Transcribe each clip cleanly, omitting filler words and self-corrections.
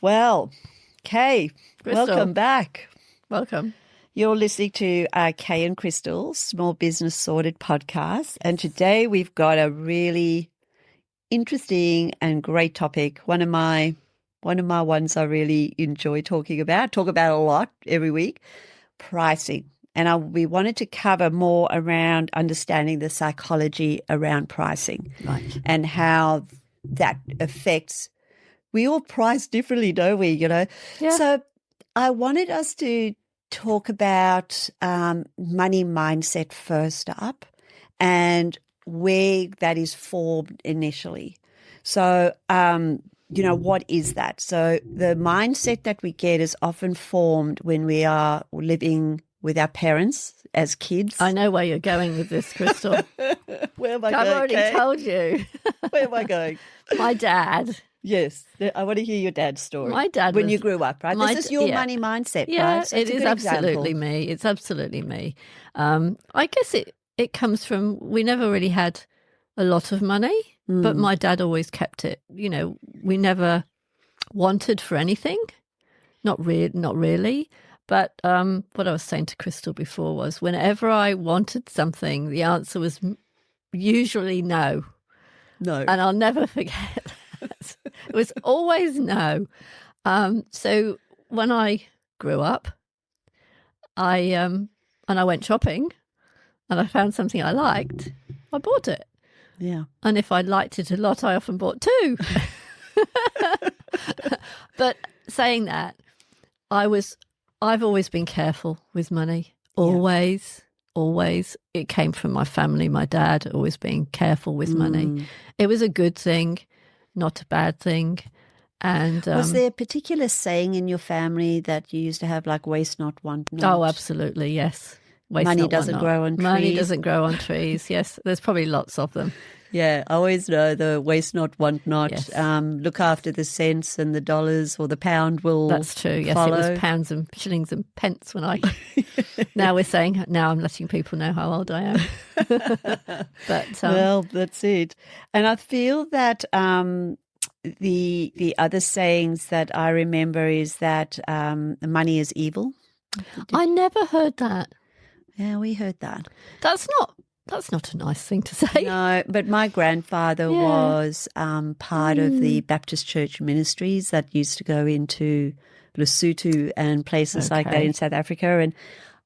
Well, Kay, Crystal. welcome back. Welcome. You're listening to Kay and Crystal's Small Business Sorted podcast. And today we've got a really interesting and great topic. One of my ones I really enjoy talking about, talk about a lot every week, pricing. And we wanted to cover more around understanding the psychology around pricing, Right. and how that affects. We all price differently, don't we? Yeah. So I wanted us to talk about money mindset first up, and where that is formed initially. So, what is that? So the mindset that we get is often formed when we are living with our parents as kids. I know where you're going with this, Crystal. Where am I I've going? already Kay? told you. Where am I going? My dad. Yes, I want to hear your dad's story. My dad when was- you grew up, right? This is your money mindset, Yeah, right? So it it's a is good absolutely example. me. It's absolutely me. I guess it comes from, we never really had a lot of money, but my dad always kept it. We never wanted for anything. Not really. But what I was saying to Crystal before was, whenever I wanted something, the answer was usually no. No. And I'll never forget that. It was always no. So when I grew up, I went shopping and I found something I liked, I bought it. Yeah. And if I liked it a lot, I often bought two. But saying that, I've always been careful with money. Always. It came from my family, my dad always being careful with money. It was a good thing, not a bad thing. And was there a particular saying in your family that you used to have, like waste not, want not? Oh, absolutely, yes. Waste Money not, want doesn't not. grow on trees. Money doesn't grow on trees. Yes, there's probably lots of them. Yeah, I always know the waste not, want not. Yes. Look after the cents, and the dollars or the pound will That's true. Yes, follow. It was pounds and shillings and pence when I. Now I'm letting people know how old I am. But well, that's it. And I feel that the other sayings that I remember is that money is evil. I never heard that. Yeah, we heard that. That's not a nice thing to say. No, but my grandfather was part of the Baptist Church ministries that used to go into Lesotho and places like that in South Africa. And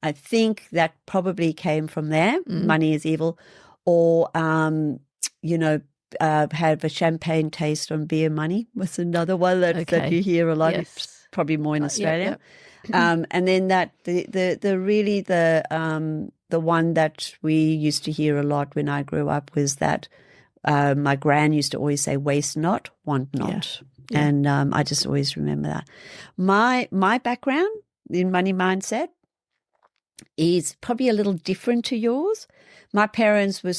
I think that probably came from there. Money is evil. Or, have a champagne taste on beer money was another one that you hear a lot. Yes. It's probably more in Australia. Yep. And then that the one that we used to hear a lot when I grew up was that my gran used to always say, waste not, want not. Yeah. And I just always remember that. My background in money mindset is probably a little different to yours. My parents were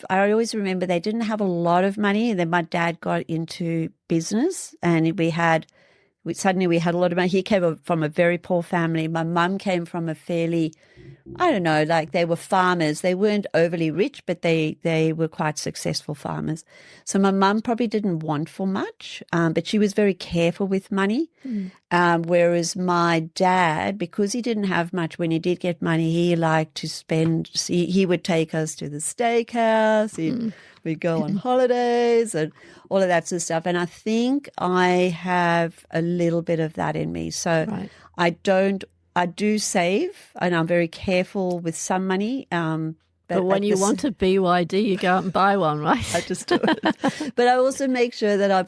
I always remember they didn't have a lot of money, and then my dad got into business, and suddenly we had a lot of money. He came from a very poor family. My mum came from a fairly, I don't know, like they were farmers. They weren't overly rich, but they were quite successful farmers. So my mum probably didn't want for much, but she was very careful with money. Whereas my dad, because he didn't have much, when he did get money, he liked to spend. He would take us to the steakhouse. We'd go on holidays and all of that sort of stuff. And I think I have a little bit of that in me. So I do save, and I'm very careful with some money. But when you want a BYD, you go out and buy one, right? I just do it. But I also make sure that I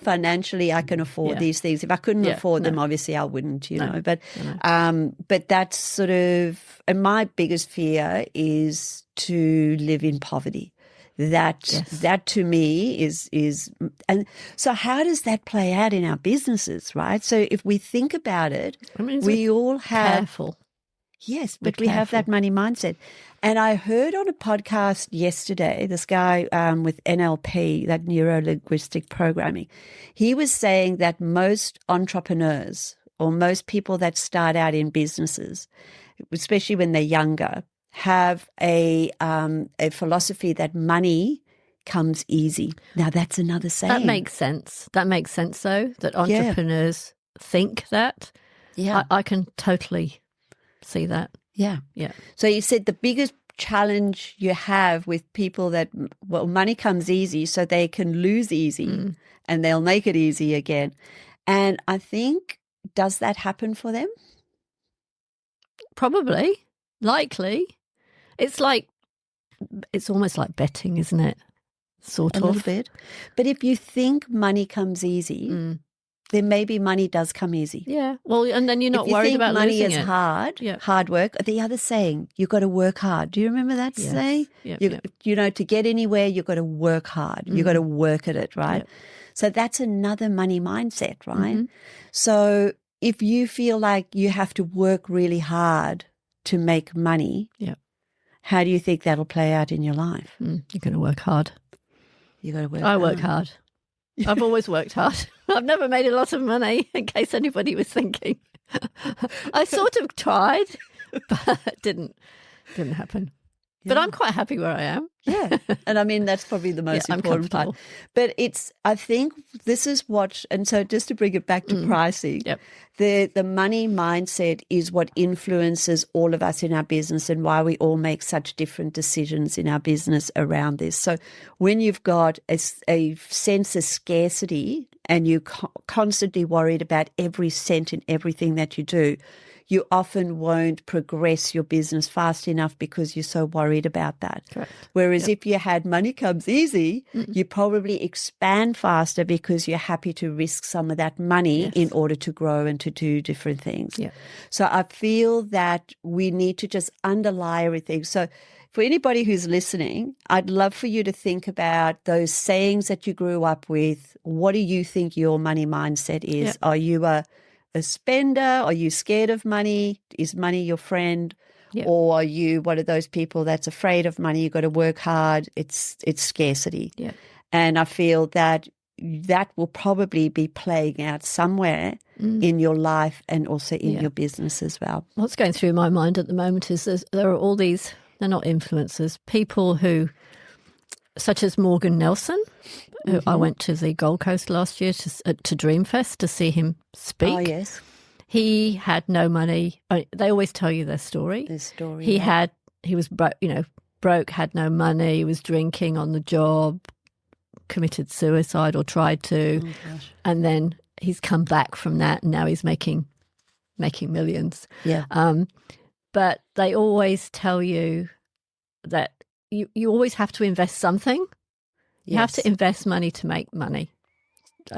can afford these things. If I couldn't afford them, obviously I wouldn't, know. But that's sort of, and my biggest fear is to live in poverty. That to me is, and so how does that play out in our businesses, right? So if we think about it, we all have careful. Yes, but we have that money mindset. And I heard on a podcast yesterday, this guy with NLP, that neuro-linguistic programming, he was saying that most entrepreneurs or most people that start out in businesses, especially when they're younger, have a philosophy that money comes easy. Now, that's another saying. That makes sense. Though, that entrepreneurs think that. Yeah. I can totally see that. Yeah. Yeah. So you said the biggest challenge you have with people that, well, money comes easy so they can lose easy and they'll make it easy again. And I think, does that happen for them? Probably. Likely. It's almost like betting, isn't it? Sort A of. little bit. But if you think money comes easy, then maybe money does come easy. Yeah. Well, and then you're not if you worried think about money losing is it. hard, Yeah. hard work. The other saying, you've got to work hard. Do you remember that Yes. saying? Yep, You know, to get anywhere, you've got to work hard. You've got to work at it, right? Yep. So that's another money mindset, right? Mm-hmm. So if you feel like you have to work really hard to make money, how do you think that'll play out in your life? You're going to work hard. You got to work I hard. work hard. I've always worked hard. I've never made a lot of money, in case anybody was thinking. I sort of tried, but it didn't happen. Yeah. But I'm quite happy where I am. Yeah. And I mean, that's probably the most important part. But I think this is what, and so just to bring it back to pricing, the money mindset is what influences all of us in our business and why we all make such different decisions in our business around this. So when you've got a sense of scarcity and you're constantly worried about every cent in everything that you do, you often won't progress your business fast enough because you're so worried about that. Correct. Whereas if you had money comes easy, you probably expand faster because you're happy to risk some of that money in order to grow and to do different things. Yeah. So I feel that we need to just underlie everything. So for anybody who's listening, I'd love for you to think about those sayings that you grew up with. What do you think your money mindset is? Yeah. Are you a spender? Are you scared of money? Is money your friend? Yeah. Or are you one of those people that's afraid of money? You've got to work hard. It's scarcity. Yeah. And I feel that will probably be playing out somewhere in your life and also in your business as well. What's going through my mind at the moment is there are all these, they're not influencers, people who, such as Morgan Nelson, who I went to the Gold Coast last year to Dreamfest to see him speak. Oh, yes. He had no money. They always tell you their story. He was broke, had no money, was drinking on the job, committed suicide or tried to. Oh, gosh. And then he's come back from that and now he's making millions. Yeah. But they always tell you that you always have to invest something. You have to invest money to make money,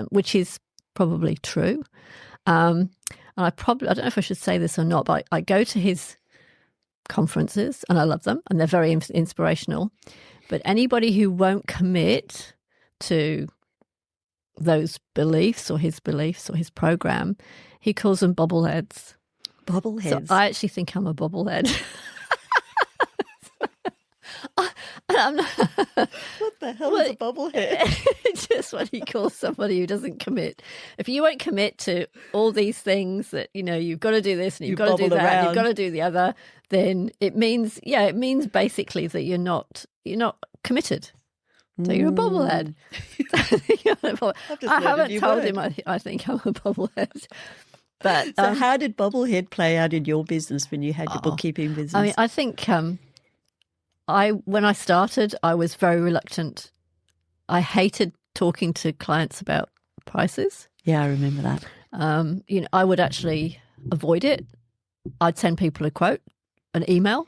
which is probably true. And I don't know if I should say this or not, but I go to his conferences and I love them and they're very inspirational. But anybody who won't commit to those beliefs or his program, he calls them bobbleheads. Bobbleheads? So I actually think I'm a bobblehead. What the hell is a bobblehead? It's just what he calls somebody who doesn't commit. If you won't commit to all these things that, you've got to do this and you've got to do that and you've got to do the other, then it means basically that you're not committed. So you're a bobblehead. I haven't told him I think I'm a bobblehead. But so how did bobblehead play out in your business when you had your bookkeeping business? I mean, I think when I started, I was very reluctant. I hated talking to clients about prices. Yeah, I remember that. I would actually avoid it. I'd send people a quote, an email.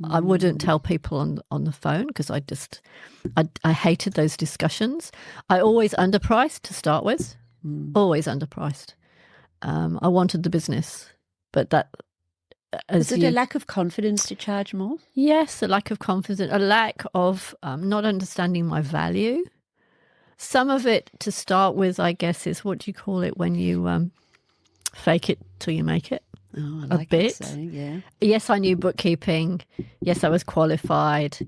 I wouldn't tell people on the phone because I hated those discussions. I always underpriced to start with, always underpriced. I wanted the business, but that... Is it a lack of confidence to charge more? Yes, a lack of confidence, a lack of not understanding my value. Some of it, to start with, I guess, is what do you call it when you fake it till you make it? Oh, I like that saying, yeah. Yes, I knew bookkeeping. Yes, I was qualified.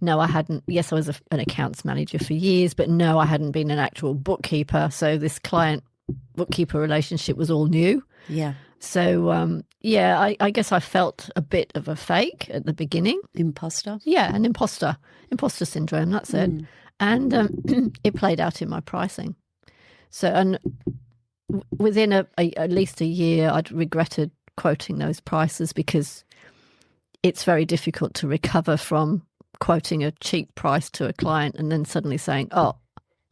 No, I hadn't. Yes, I was an accounts manager for years, but no, I hadn't been an actual bookkeeper. So this client-bookkeeper relationship was all new. Yeah. So, I guess I felt a bit of a fake at the beginning. Imposter? Yeah, an imposter syndrome, that's it. And it played out in my pricing. So, and within at least a year, I'd regretted quoting those prices because it's very difficult to recover from quoting a cheap price to a client and then suddenly saying, "Oh,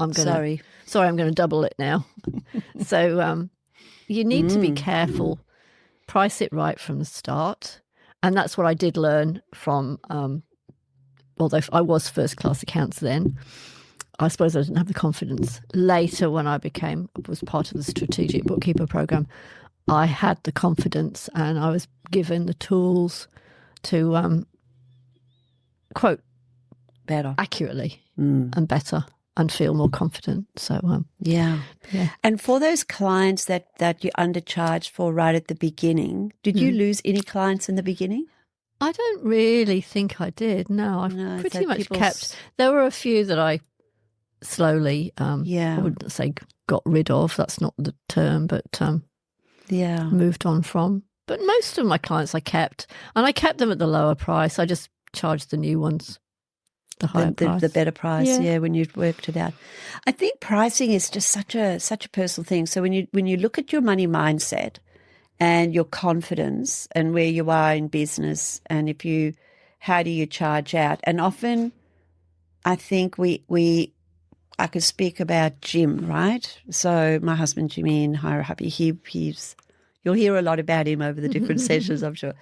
I'm going to double it now." So you need to be careful, price it right from the start, and that's what I did learn from. Although I was first class accounts then, I suppose I didn't have the confidence. Later, when I was part of the strategic bookkeeper program, I had the confidence and I was given the tools to quote better, accurately and better and feel more confident. So yeah. And for those clients that you undercharged for right at the beginning, did you lose any clients in the beginning? I don't really think I did. No, I've pretty much kept. There were a few that I slowly, I wouldn't say got rid of. That's not the term, but moved on from. But most of my clients I kept, and I kept them at the lower price. I just charged the new ones the higher price, the better price. Yeah, when you've worked it out. I think pricing is just such a personal thing. So when you look at your money mindset and your confidence and where you are in business, and how do you charge out? And often, I think I could speak about Jim, right? So my husband Jimmy in Hire Happy, he's you'll hear a lot about him over the different sessions, I'm sure.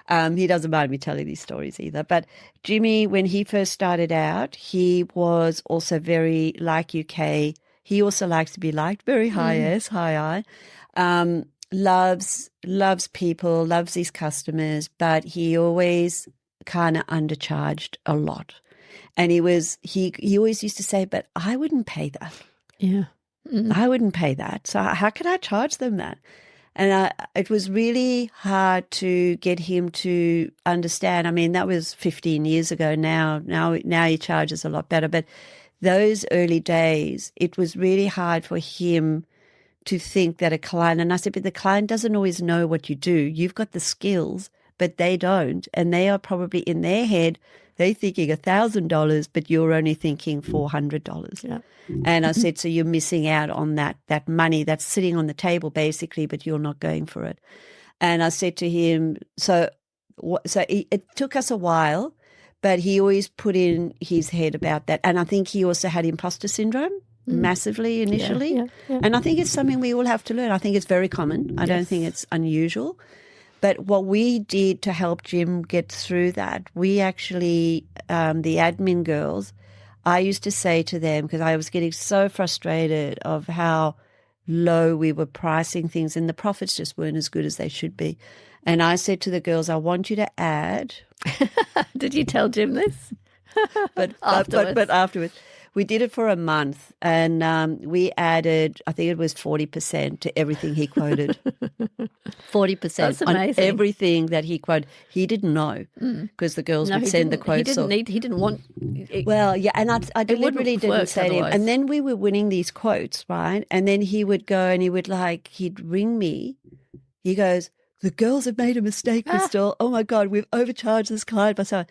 He doesn't mind me telling these stories either. But Jimmy, when he first started out, he was also very like UK. He also likes to be liked, very high S, high I. Loves people, loves his customers, but he always kind of undercharged a lot. And he always used to say, but I wouldn't pay that. Yeah. I wouldn't pay that. So how could I charge them that? And it was really hard to get him to understand. I mean, that was 15 years ago now. Now he charges a lot better. But those early days, it was really hard for him to think that a client, and I said, but the client doesn't always know what you do. You've got the skills, but they don't. And they are probably in their head, they're thinking $1,000, but you're only thinking $400. Yeah. And I said, so you're missing out on that money that's sitting on the table basically, but you're not going for it. And I said to him, it took us a while, but he always put in his head about that. And I think he also had imposter syndrome massively initially. Yeah. And I think it's something we all have to learn. I think it's very common. I don't think it's unusual. But what we did to help Jim get through that, we actually, the admin girls, I used to say to them, because I was getting so frustrated of how low we were pricing things and the profits just weren't as good as they should be. And I said to the girls, I want you to add. Did you tell Jim this? But afterwards. We did it for a month and we added, I think it was 40% to everything he quoted. 40% on everything that he quoted. He didn't know because the girls would send the quotes. He didn't want. Well, yeah, and I deliberately didn't say to him. And then we were winning these quotes, right? And then he would go and he'd ring me. He goes, the girls have made a mistake, Crystal. Oh my God, we've overcharged this client by so.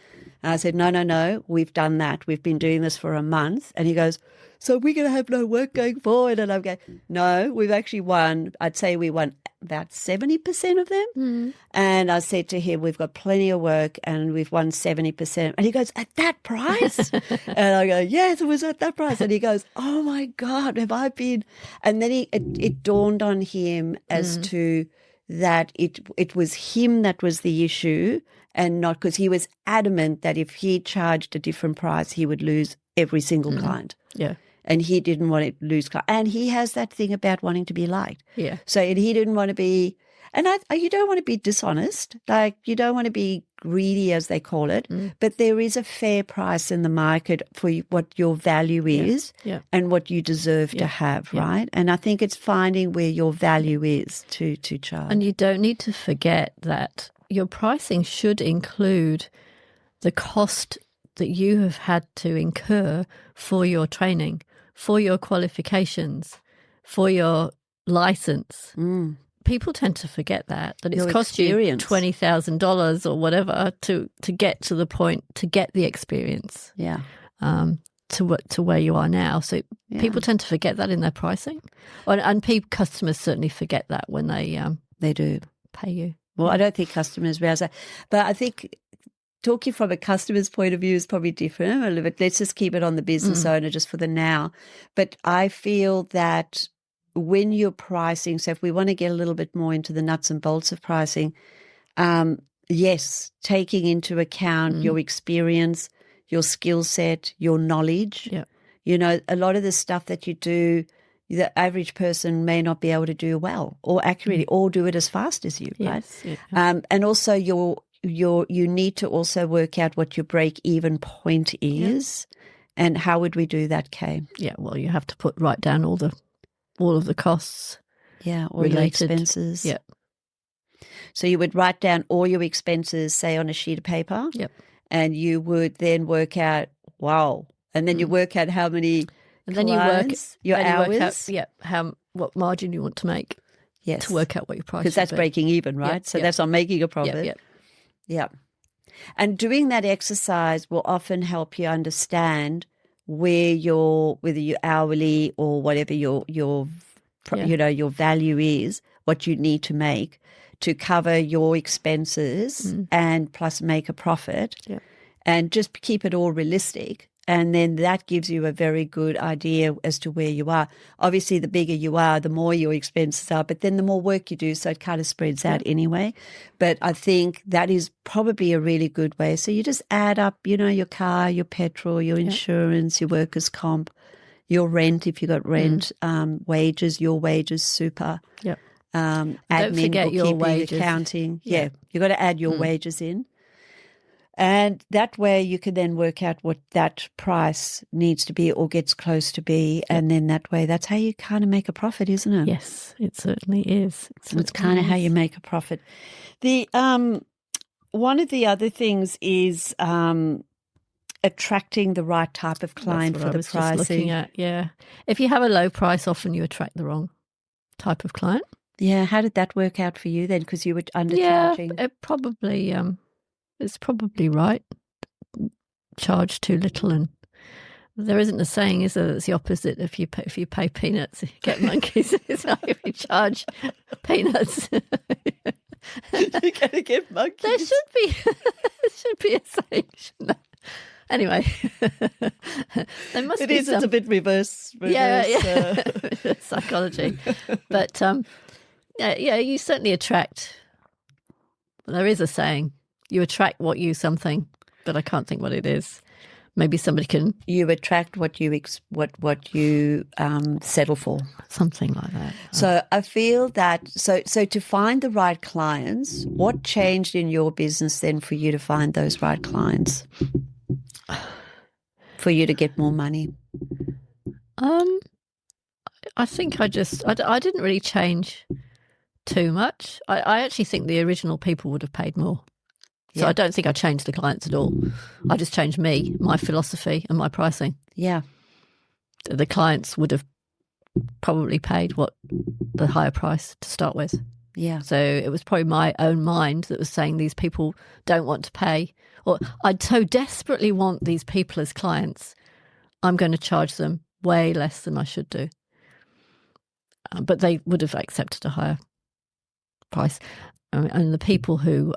And I said, no, we've done that. We've been doing this for a month. And he goes, so we're going to have no work going forward. And I'm going, no, we've actually won. I'd say we won about 70% of them. And I said to him, we've got plenty of work and we've won 70%. And he goes, at that price? And I go, yes, it was at that price. And he goes, oh my God, have I been? And then it dawned on him as to that it was him that was the issue and not because he was adamant that if he charged a different price, he would lose every single client. Yeah. And he didn't want to lose clients. And he has that thing about wanting to be liked. Yeah. So he didn't want to be, and you don't want to be dishonest. Like you don't want to be greedy, as they call it. But there is a fair price in the market for what your value is and what you deserve to have, right? And I think it's finding where your value is to charge. And you don't need to forget that your pricing should include the cost that you have had to incur for your training, for your qualifications, for your license. People tend to forget that it's cost you $20,000 or whatever to get to the point, to get the experience. Yeah. to where you are now. So people tend to forget that in their pricing, and customers certainly forget that when they do pay you. Well, I don't think customers realize that, but I think talking from a customer's point of view is probably different a little bit. Let's just keep it on the business owner just for the now. But I feel that when you're pricing, so if we want to get a little bit more into the nuts and bolts of pricing, yes, taking into account your experience, your skill set, your knowledge. Yeah. You know, a lot of the stuff that you do, the average person may not be able to do well or accurately or do it as fast as you, right? Yes, yeah. And also you need to also work out what your break-even point is. And how would we do that, Kay? Yeah, well, you have to write down all of the costs. Yeah, all your expenses. Yeah. So you would write down all your expenses, say, on a sheet of paper. Yep. And you would then work out, and then you work out how many and clients, then you hours. Work out, what margin you want to make. Yes. To work out what your price is. Because that's breaking even, right? Yep, so that's not making a profit. Yep. Yeah. And doing that exercise will often help you understand whether you're hourly or whatever your value is, what you need to make to cover your expenses and plus make a profit, and just keep it all realistic. And then that gives you a very good idea as to where you are. Obviously, the bigger you are, the more your expenses are, but then the more work you do, so it kind of spreads out anyway. But I think that is probably a really good way. So you just add up, your car, your petrol, your insurance, your workers' comp, your rent, if you got rent, wages, your wages, super. Yep. Admin, don't forget your wages. Accounting. Yeah, you've got to add your wages in. And that way you can then work out what that price needs to be or gets close to be. And then that way, that's how you kind of make a profit, isn't it? Yes, it certainly is. It's kind of how you make a profit. The one of the other things is attracting the right type of client for the pricing. Just looking at, if you have a low price, often you attract the wrong type of client. Yeah, how did that work out for you then? Because you were undercharging. Yeah, it's probably right. Charge too little, and there isn't a saying, is there? It's the opposite. If you pay peanuts, you get monkeys. So if you charge peanuts, you're going to get monkeys. There should be a saying, shouldn't there? Anyway, there must be It's a bit reverse psychology. But you certainly attract. There is a saying, you attract what you something, but I can't think what it is. Maybe somebody can. You attract what you settle for, something like that. So I feel that so to find the right clients, what changed in your business then for you to find those right clients? For you to get more money? I think I didn't really change too much. I actually think the original people would have paid more. So I don't think I changed the clients at all. I just changed me, my philosophy and my pricing. Yeah. The clients would have probably paid the higher price to start with. Yeah. So it was probably my own mind that was saying these people don't want to pay, or I so desperately want these people as clients, I'm going to charge them way less than I should do. But they would have accepted a higher price. And the people who,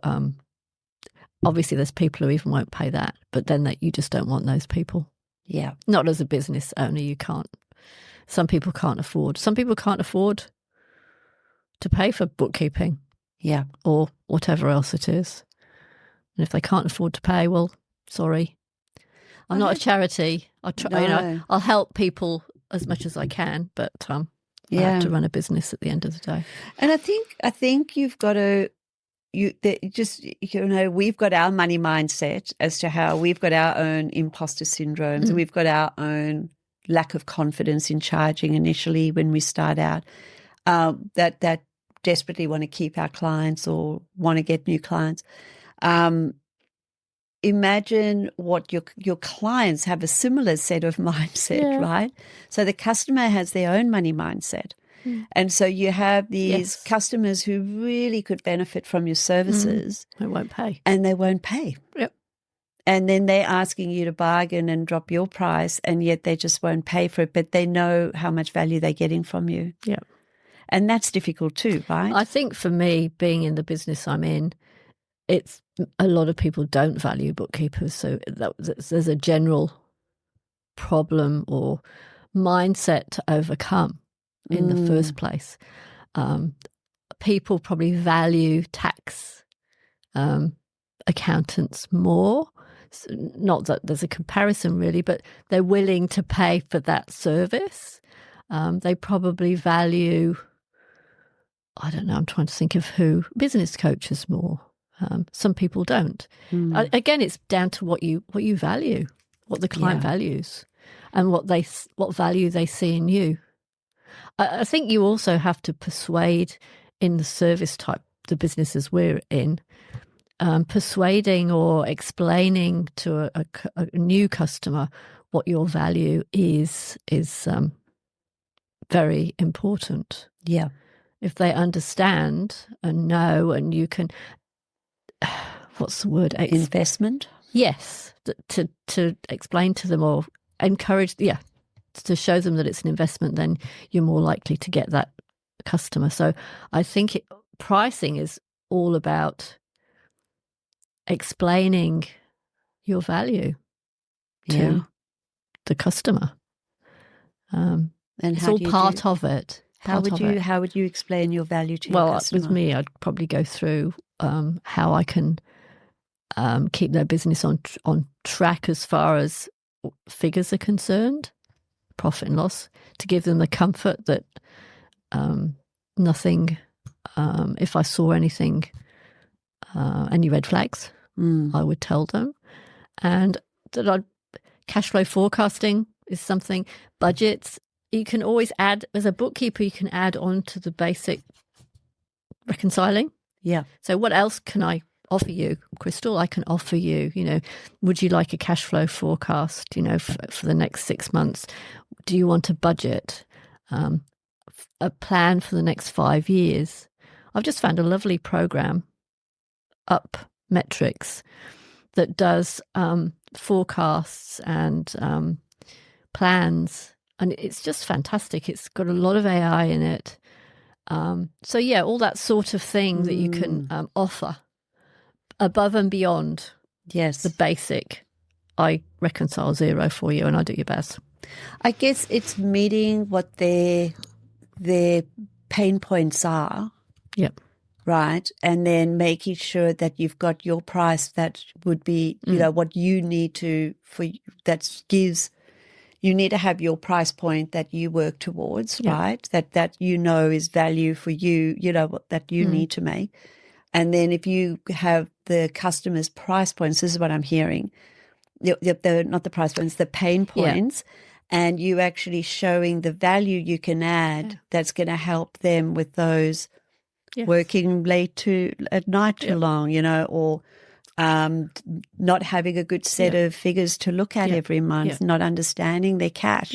obviously there's people who even won't pay that, but then you just don't want those people. Yeah. Not as a business owner, you can't. Some people can't afford to pay for bookkeeping. Yeah. Or whatever else it is. And if they can't afford to pay, well, sorry. I'm not a charity. I'll help people as much as I can, but I have to run a business at the end of the day. And I think you've got to we've got our money mindset as to how we've got our own imposter syndromes and we've got our own lack of confidence in charging initially when we start out, that desperately want to keep our clients or want to get new clients. Imagine what your clients have a similar set of mindset, right? So the customer has their own money mindset. And so you have these customers who really could benefit from your services. They won't pay. And they won't pay. Yep. And then they're asking you to bargain and drop your price, and yet they just won't pay for it, but they know how much value they're getting from you. Yeah. And that's difficult too, right? I think for me, being in the business I'm in, it's a lot of people don't value bookkeepers. So there's a general problem or mindset to overcome in the first place. People probably value tax accountants more. Not that there's a comparison really, but they're willing to pay for that service. They probably value, I don't know, I'm trying to think of who, business coaches more. Some people don't. Again, it's down to what you value, what the client values, and what value they see in you. I think you also have to persuade in the service type, the businesses we're in, persuading or explaining to a new customer what your value is very important. Yeah. If they understand and know, and you can, what's the word? Investment? Yes, to explain to them or encourage, to show them that it's an investment, then you're more likely to get that customer. So I think pricing is all about explaining your value to the customer. And it's all part of it. How would you explain your value to your customer? With me, I'd probably go through how I can keep their business on track as far as figures are concerned, profit and loss, to give them the comfort that nothing, if I saw anything, any red flags, I would tell them. And that cash flow forecasting is something, budgets, you can always add, as a bookkeeper, you can add on to the basic reconciling. Yeah. So what else can I offer you, Crystal? I can offer you, would you like a cash flow forecast, for the next 6 months? Do you want a budget? A plan for the next 5 years? I've just found a lovely program, Up Metrics, that does forecasts and plans, and it's just fantastic. It's got a lot of AI in it. So yeah, all that sort of thing that you can offer above and beyond the basic. I reconcile zero for you and I do your best. I guess it's meeting what their pain points are. Yep. Right. And then making sure that you've got your price that would be, what you need to, you need to have your price point that you work towards, right? That is value for you, that you need to make. And then if you have the customer's price points, this is what I'm hearing, not the price points, the pain points, and you actually showing the value you can add that's going to help them with those working late at night too long, or not having a good set of figures to look at every month, not understanding their cash.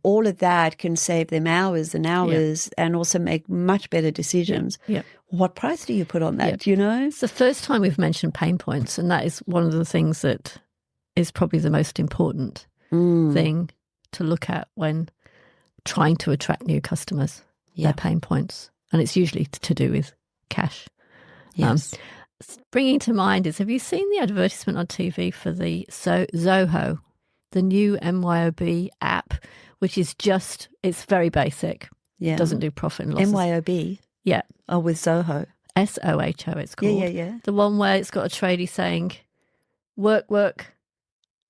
All of that can save them hours and hours and also make much better decisions. What price do you put on that, do you know? It's the first time we've mentioned pain points, and that is one of the things that is probably the most important thing to look at when trying to attract new customers, their pain points. And it's usually to do with cash. Yes. Bringing to mind is, have you seen the advertisement on TV for the Zoho, the new MYOB app, which is it's very basic. Yeah. Doesn't do profit and loss. MYOB? Yeah. Oh, with Zoho. SOHO it's called. Yeah. The one where it's got a tradie saying, work,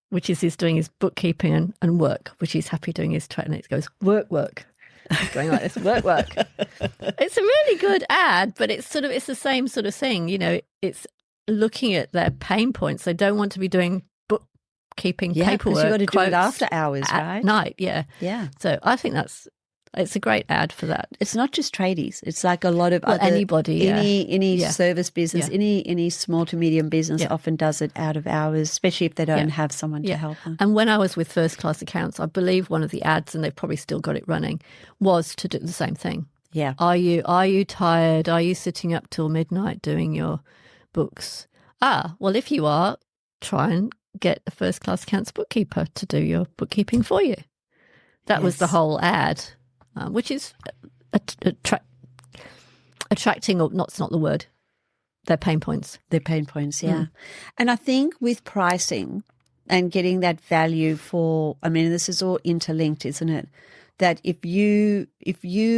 which is he's doing his bookkeeping, and work, which he's happy doing his trading. It goes, work. It's going like this, work. It's a really good ad, but it's the same sort of thing. It's looking at their pain points. They don't want to be doing bookkeeping paperwork. Because you've got to do it after hours, right? At night, yeah. So I think it's a great ad for that. It's not just tradies. It's like a lot of other anybody, any service business, any small to medium business often does it out of hours, especially if they don't have someone to help them. And when I was with First Class Accounts, I believe one of the ads, and they've probably still got it running, was to do the same thing. Yeah. Are you tired? Are you sitting up till midnight doing your books? Well, if you are, try and get a first-class accounts bookkeeper to do your bookkeeping for you. That was the whole ad, which is attracting, or not, it's not the word, their pain points. Their pain points, yeah. And I think with pricing and getting that value for, I mean, this is all interlinked, isn't it? That if you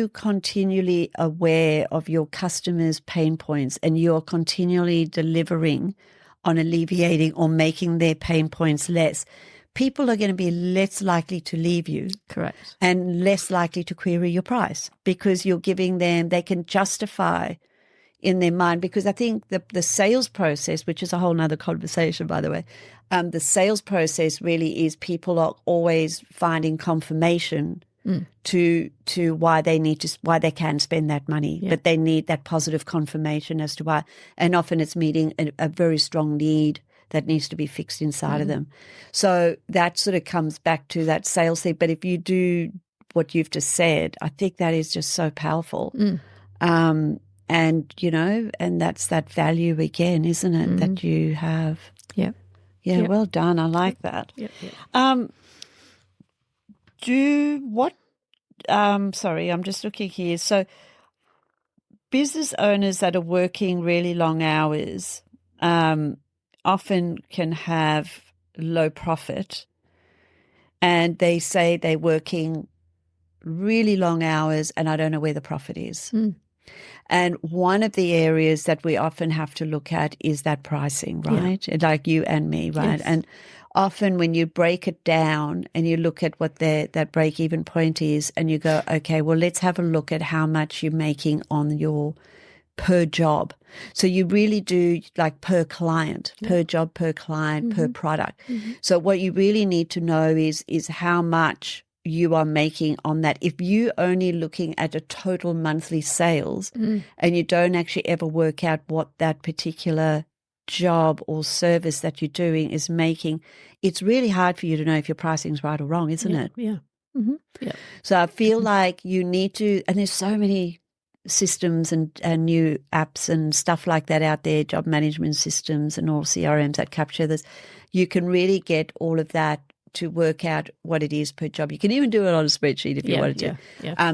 continually aware of your customers' pain points and you're continually delivering on alleviating or making their pain points less, people are going to be less likely to leave you. Correct. And less likely to query your price because you're giving them, they can justify in their mind, because I think the sales process, which is a whole nother conversation, by the way, the sales process really is people are always finding confirmation to why why they can spend that money, but they need that positive confirmation as to why. And often it's meeting a very strong need that needs to be fixed inside of them. So that sort of comes back to that sales thing. But if you do what you've just said, I think that is just so powerful. And, and that's that value again, isn't it, that you have. Yeah. Yeah, well done. I like that. Sorry, I'm just looking here. So business owners that are working really long hours often can have low profit, and they say they're working really long hours and I don't know where the profit is. And one of the areas that we often have to look at is that pricing, right? Like you and me, right? Yes. And often when you break it down and you look at what that break-even point is and you go, okay, well, let's have a look at how much you're making on your per job. So you really do like per client, per job, per client, per product. So what you really need to know is how much you are making on that. If you're only looking at a total monthly sales and you don't actually ever work out what that particular job or service that you're doing is making, it's really hard for you to know if your pricing is right or wrong, isn't it? Yeah. So I feel like you need to, and there's so many systems and new apps and stuff like that out there, job management systems and all CRMs that capture this. You can really get all of that to work out what it is per job. You can even do it on a spreadsheet if you wanted to.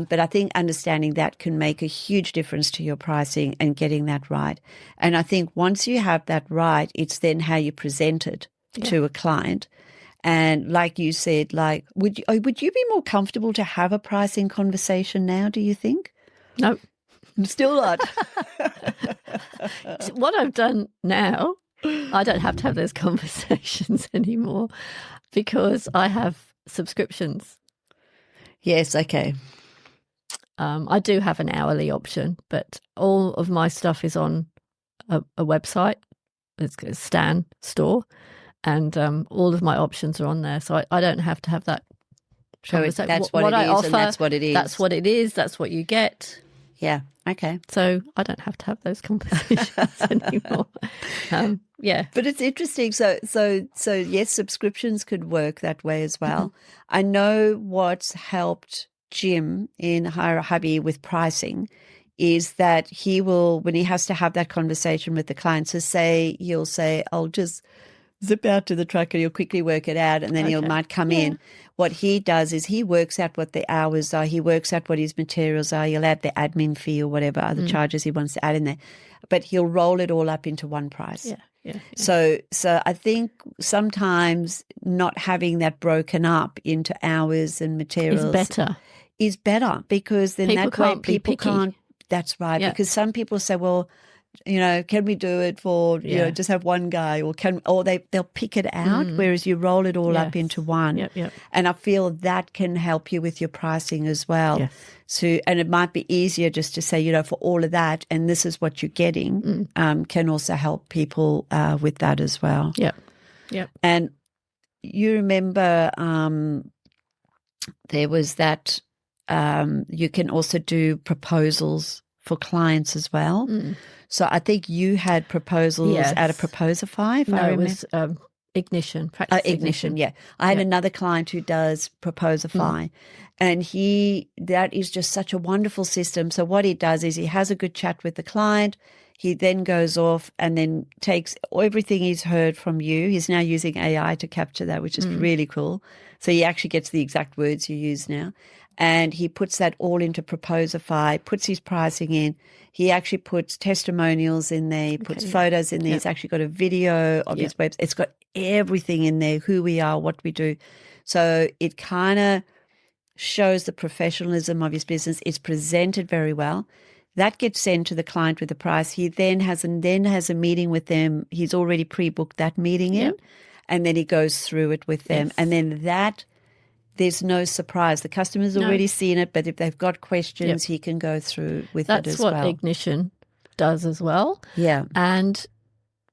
But I think understanding that can make a huge difference to your pricing and getting that right. And I think once you have that right, it's then how you present it to a client. And like you said, like, would you be more comfortable to have a pricing conversation now, do you think? No. Still not. What I've done now, I don't have to have those conversations anymore because I have subscriptions. Yes, okay. I do have an hourly option, but all of my stuff is on a website. It's a Stan store, and all of my options are on there. So I don't have to have that conversation. That's what it is, and that's what it is. That's what it is. That's what you get. Yeah. Okay. So I don't have to have those conversations anymore. But it's interesting. So yes, subscriptions could work that way as well. I know what's helped Jim in Hire a Hubby with pricing is that he will, when he has to have that conversation with the client, he'll say, I'll just zip out to the truck and he'll quickly work it out, and then he might come in. What he does is he works out what the hours are. He works out what his materials are. He'll add the admin fee or whatever other charges he wants to add in there, but he'll roll it all up into one price. Yeah. So I think sometimes not having that broken up into hours and materials is better because then people can't. That's right. Yeah. Because some people say, well, can we do it for, just have one guy or they'll pick it out, whereas you roll it all up into one. Yep. And I feel that can help you with your pricing as well. Yes. So, and it might be easier just to say, for all of that, and this is what you're getting, can also help people with that as well. Yep. And you remember there was that you can also do proposals for clients as well. So I think you had proposals out of Proposify. No, it was Ignition. Ignition, yeah. I had another client who does Proposify, and that is just such a wonderful system. So what he does is he has a good chat with the client. He then goes off and then takes everything he's heard from you. He's now using AI to capture that, which is really cool. So he actually gets the exact words you use now. And he puts that all into Proposify, puts his pricing in. He actually puts testimonials in there, he puts photos in there. He's actually got a video of his website. It's got everything in there, who we are, what we do. So it kind of shows the professionalism of his business. It's presented very well. That gets sent to the client with the price. He then has a meeting with them. He's already pre-booked that meeting in, and then he goes through it with them. And then there's no surprise. The customer's already seen it, but if they've got questions, he can go through with it as well. That's what Ignition does as well. Yeah. And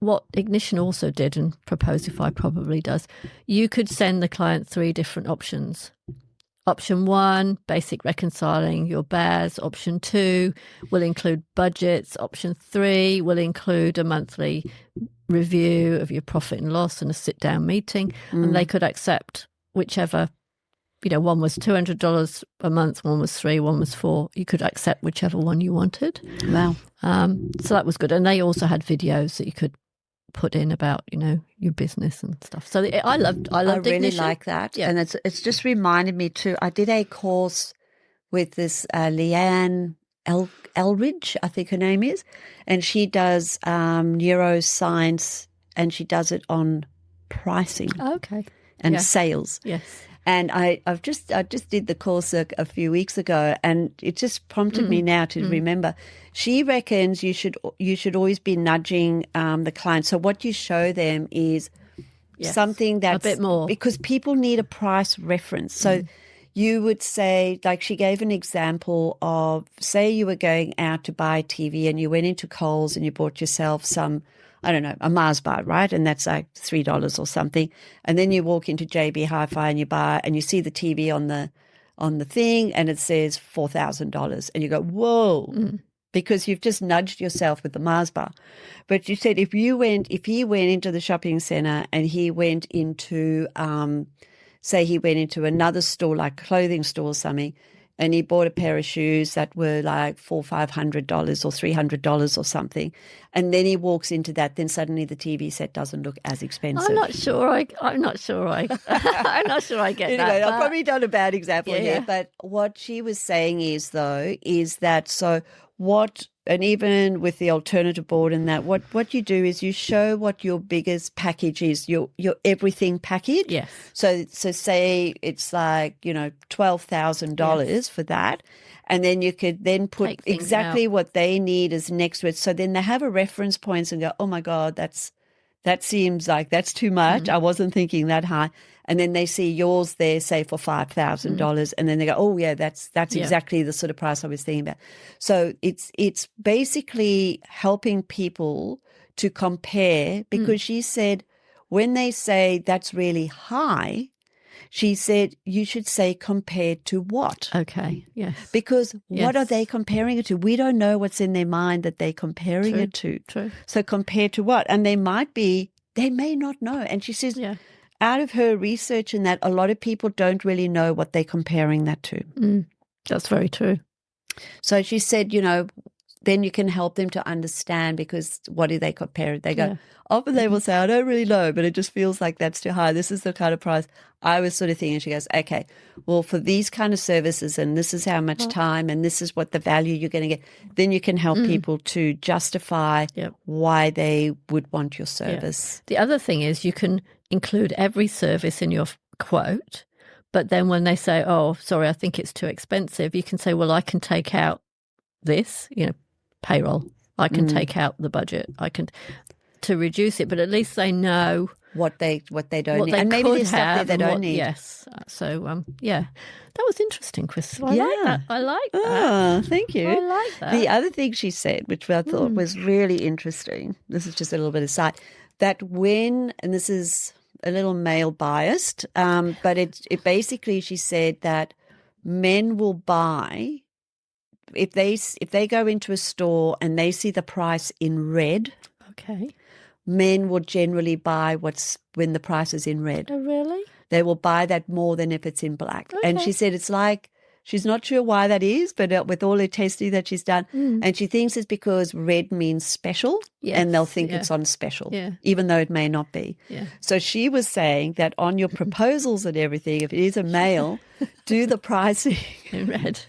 what Ignition also did, and Proposify probably does, you could send the client 3 different options. Option 1, basic reconciling your bears. Option 2 will include budgets. Option 3 will include a monthly review of your profit and loss and a sit-down meeting. And they could accept whichever, one was $200 a month, one was 3, one was 4. You could accept whichever one you wanted. Wow. So that was good. And they also had videos that you could put in about your business and stuff. So I loved I really Ignition. like that. And it's just reminded me too, I did a course with this Leanne Elridge, I think her name is, and she does neuroscience, and she does it on pricing and sales. Yes. And I just did the course a few weeks ago, and it just prompted me now to remember. She reckons you should always be nudging the client. So what you show them is something that's a bit more, because people need a price reference. So you would say, like she gave an example of, say you were going out to buy TV and you went into Coles and you bought yourself some, I don't know, a Mars bar, right? And that's like $3 or something. And then you walk into JB Hi-Fi and you buy, and you see the TV on the thing, and it says $4,000, and you go, whoa, because you've just nudged yourself with the Mars bar. But you said if he went into the shopping center and he went into, say he went into another store, like a clothing store or something, and he bought a pair of shoes that were like $400 or $500 or $300 or something, and then he walks into that, then suddenly the TV set doesn't look as expensive. I'm not sure I get anyway, that. I've probably done a bad example here, but what she was saying is that so what, and even with the alternative board and that, what you do is you show what your biggest package is, your everything package. Yes. So say it's like, $12,000 for that. And then you could then put exactly what they need as next to it. So then they have a reference point and go, oh my God, that seems like that's too much. I wasn't thinking that high. And then they see yours there, say for $5,000, and then they go, "Oh yeah, that's exactly the sort of price I was thinking about." So it's basically helping people to compare, because she said when they say that's really high, she said you should say compared to what? Okay, yes. Because what are they comparing it to? We don't know what's in their mind that they're comparing it to. True. So compared to what? And they may not know. And she says, out of her research in that, a lot of people don't really know what they're comparing that to. That's very true. So she said, then you can help them to understand, because what do they compare it? They go, often they will say, I don't really know, but it just feels like that's too high. This is the kind of price I was sort of thinking. She goes, okay, well, for these kind of services, and this is how much time, and this is what the value you're going to get, then you can help people to justify why they would want your service. The other thing is you can include every service in your quote, but then when they say, oh, sorry, I think it's too expensive, you can say, well, I can take out this, payroll. I can take out the budget. I can, to reduce it, but at least they know what they don't need, and maybe there's stuff they don't need. Yes. So that was interesting, Chris. I like that. Oh, thank you. I like that. The other thing she said, which I thought was really interesting, this is just a little bit aside, that when, and this is a little male biased, but it basically, she said that men will buy, if they go into a store and they see the price in red, men will generally buy when the price is in red. Oh, really? They will buy that more than if it's in black. And she said it's like She's not sure why that is, but with all her testing that she's done, and she thinks it's because red means special, and they'll think it's on special, even though it may not be. Yeah. So she was saying that on your proposals and everything, if it is a male, do the pricing In red.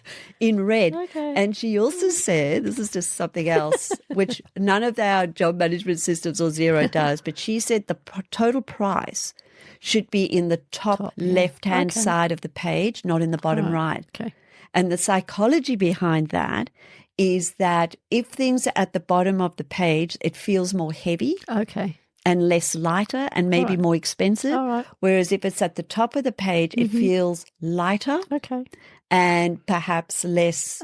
in red. Okay. And she also said, this is just something else, which none of our job management systems or Xero does, but she said the total price should be in the top left-hand side of the page, not in the bottom right. Okay. And the psychology behind that is that if things are at the bottom of the page, it feels more heavy. Okay. And less lighter and maybe more expensive. All right. Whereas if it's at the top of the page, it feels lighter. Okay. And perhaps less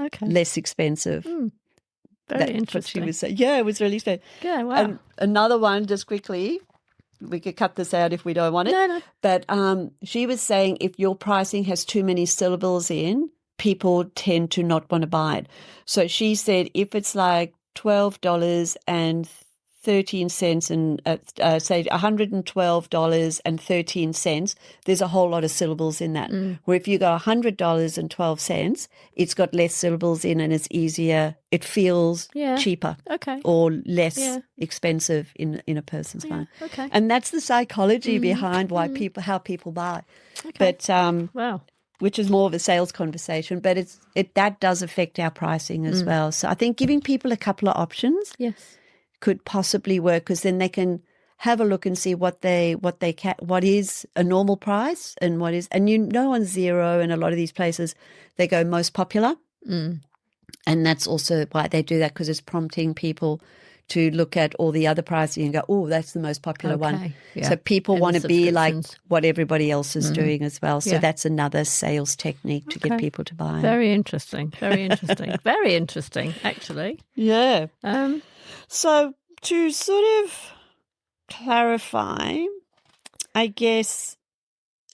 expensive. Very That's interesting. what she was saying. Yeah, it was really strange. Yeah, wow. And another one, just quickly, we could cut this out if we don't want it. No. But she was saying if your pricing has too many syllables in, people tend to not want to buy it. So she said if it's like $12.13 and say $112.13, there's a whole lot of syllables in that. Where if you go $100.12, it's got less syllables in and it's easier. It feels cheaper or less expensive in a person's mind. Okay. And that's the psychology behind how people buy. Okay. But Wow. which is more of a sales conversation, but that does affect our pricing as well. So I think giving people a couple of options could possibly work, because then they can have a look and see what is a normal price and what is, and on Xero and a lot of these places they go most popular, and that's also why they do that, because it's prompting people to look at all the other pricing and go, oh, that's the most popular one. Yeah. So people And want to be like subscriptions. what everybody else is doing as well. So that's another sales technique to get people to buy. Very interesting. Very interesting. Very interesting, actually. Yeah. So to sort of clarify, I guess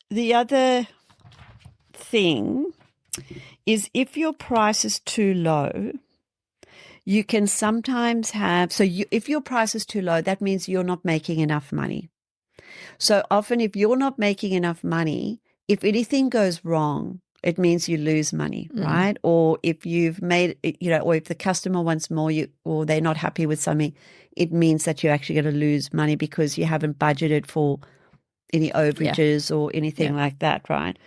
the other thing is if your price is too low, you can sometimes if your price is too low, that means you're not making enough money. So often if you're not making enough money, if anything goes wrong, it means you lose money, right? Or if you've made, or if the customer wants more, or they're not happy with something, it means that you're actually going to lose money because you haven't budgeted for any overages or anything like that, right?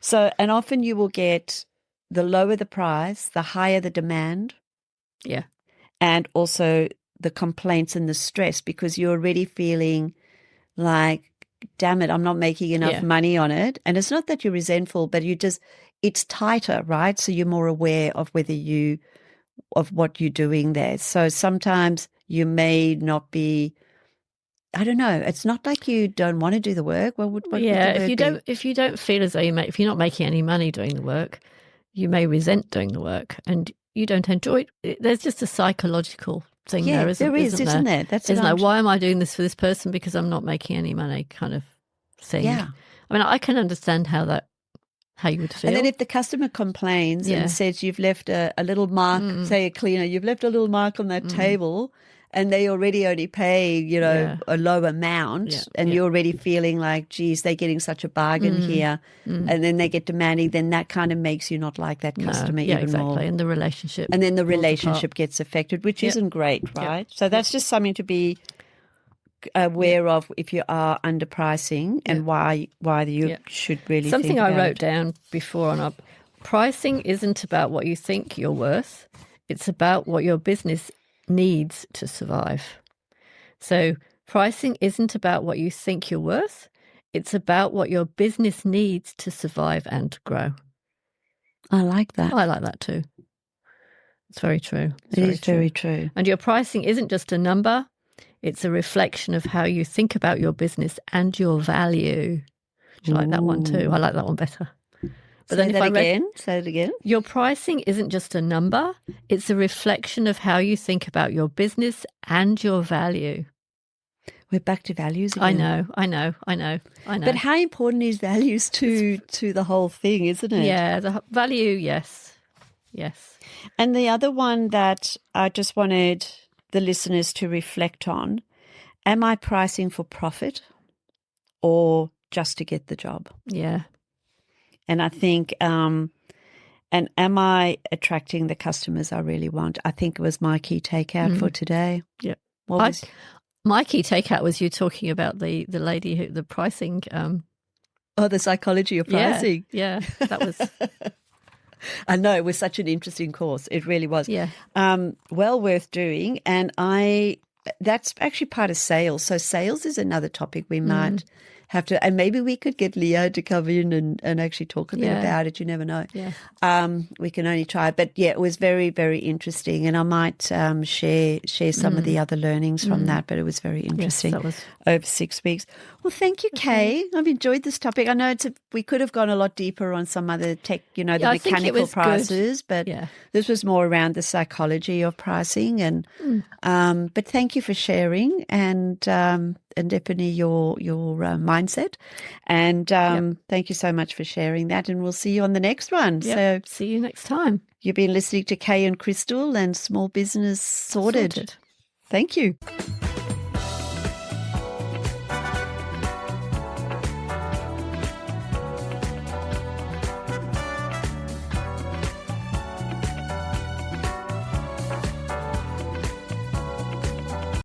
So, and often you will get the lower the price, the higher the demand. Yeah. And also the complaints and the stress, because you're already feeling like, damn it, I'm not making enough money on it. And it's not that you're resentful, but it's tighter, right? So you're more aware of of what you're doing there. So sometimes you may not be, I don't know. It's not like you don't want to do the work. Well, what would the word be? If you don't feel as though if you're not making any money doing the work, you may resent doing the work and you don't enjoy it. There's just a psychological thing there, isn't there? That's why am I doing this for this person because I'm not making any money kind of thing. Yeah. I mean, I can understand how you would feel. And then if the customer complains and says you've left a little mark, say a cleaner, you've left a little mark on that table, and they already only pay, a low amount, and you're already feeling like, geez, they're getting such a bargain here, and then they get demanding, then that kind of makes you not like that customer even more. And the relationship. And then the relationship gets affected, which isn't great, right? So that's just something to be aware of if you are underpricing and why you should really Something think I about wrote down before on up. Pricing isn't about what you think you're worth. It's about what your business needs to survive. So pricing isn't about what you think you're worth. It's about what your business needs to survive and to grow. I like that. I like that too. It's very true. It is very true. And your pricing isn't just a number. It's a reflection of how you think about your business and your value. I like that one too. I like that one better. But Say it again. Your pricing isn't just a number. It's a reflection of how you think about your business and your value. We're back to values again. I know. But how important is values to the whole thing, isn't it? Yeah, the value, yes. And the other one that I just wanted the listeners to reflect on, am I pricing for profit or just to get the job? Yeah. And I think, and And am I attracting the customers I really want? I think it was my key takeout for today. Yep. What was my key takeout was you talking about the lady who the pricing. the psychology of pricing. Yeah, that was. I know, it was such an interesting course. It really was. Yeah. Well worth doing. And that's actually part of sales. So sales is another topic we might have to, and maybe we could get Leo to come in and actually talk a bit about it. You never know. Yeah. We can only try. But yeah, it was very, very interesting. And I might share some of the other learnings from that, but it was very interesting. Yes, that was over 6 weeks. Well, thank you, Kay. I've enjoyed this topic. I know we could have gone a lot deeper on some other tech, the mechanical prices, but this was more around the psychology of pricing. And but thank you for sharing and definitely your mindset. And thank you so much for sharing that. And we'll see you on the next one. So see you next time. You've been listening to Kay and Crystal and Small Business Sorted. Thank you.